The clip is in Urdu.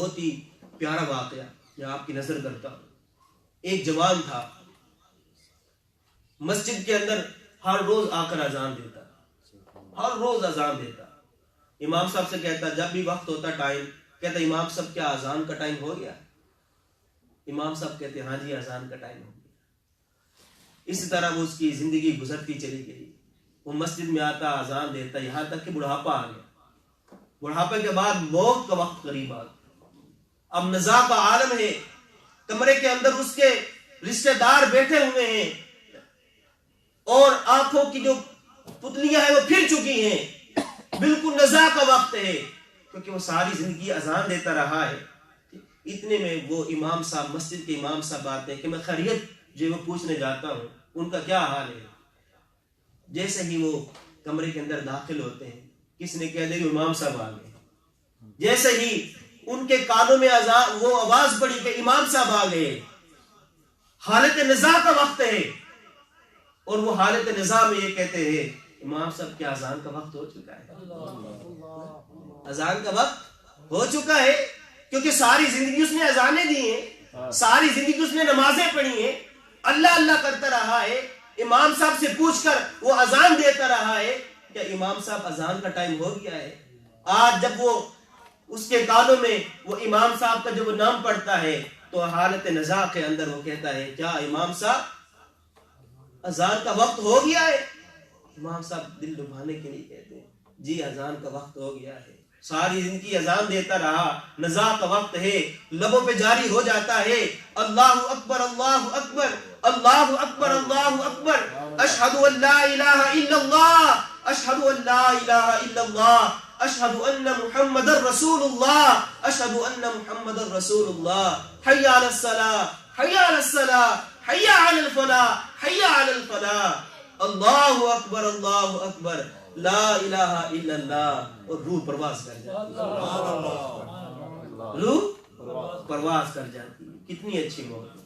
بہت ہی پیارا واقعہ میں آپ کی نظر کرتا ہوں. ایک جوان تھا, مسجد کے اندر ہر روز آ کر اذان دیتا, ہر روز اذان دیتا. امام صاحب سے کہتا جب بھی وقت ہوتا ٹائم, کہتا امام صاحب کیا اذان کا ٹائم ہو گیا؟ امام صاحب کہتے ہاں جی اذان کا ٹائم ہو گیا. اسی طرح وہ اس کی زندگی گزرتی چلی گئی. وہ مسجد میں آتا, اذان دیتا, یہاں تک کہ بڑھاپا آ گیا. بڑھاپے کے بعد موت کا وقت قریب آ گیا. اب نزاع کا عالم ہے, کمرے کے اندر اس کے رشتہ دار بیٹھے ہوئے ہیں اور آنکھوں کی جو پتلیاں ہیں وہ پھر چکی ہیں. بالکل نزاع کا وقت ہے کیونکہ وہ ساری زندگی اذان دیتا رہا ہے. اتنے میں وہ امام صاحب, مسجد کے امام صاحب آتے ہیں کہ میں خیریت جو وہ پوچھنے جاتا ہوں ان کا کیا حال ہے. جیسے ہی وہ کمرے کے اندر داخل ہوتے ہیں, کس نے کہہ دیا امام صاحب آ گئے. جیسے ہی ان کے کانوں میں وہ آواز پڑی کہ امام صاحب آ گئے. حالت نزاع کا وقت ہے اور وہ حالت نزاع میں یہ کہتے ہیں امام صاحب کے اذان کا وقت ہو چکا ہے. اذان کا وقت ہو چکا ہے کیونکہ ساری زندگی اس نے اذانیں دی ہیں, ساری زندگی اس نے نمازیں پڑھی ہیں, اللہ اللہ کرتا رہا ہے. امام صاحب سے پوچھ کر وہ اذان دیتا رہا ہے کہ امام صاحب اذان کا ٹائم ہو گیا ہے. آج جب وہ اس کے کانوں میں وہ امام صاحب کا جب وہ نام پڑتا ہے تو حالت نزاع کے اندر وہ کہتا ہے کیا امام صاحب اذان کا وقت ہو گیا ہے؟ امام صاحب دل لبھانے کے لیے کہتے ہیں جی اذان کا وقت ہو گیا ہے. ساری زندگی اذان دیتا رہا, نزاع کا وقت ہے, لبوں پہ جاری ہو جاتا ہے اللہ اکبر اللہ اکبر اللہ اکبر اللہ اکبر اشہد ان لا الہ الا اللہ اشہد ان لا الہ الا اللہ اشہد ان محمد رسول اللہ اشہد ان محمد رسول اللہ. حی علی الصلاۃ حی علی الصلاۃ حی علی الفلاح حی علی الفلاح. اللہ اکبر لا الہ الا اللہ. اور روح پرواز کر جاتی ہے, روح پرواز کر جاتی ہے. کتنی اچھی موت.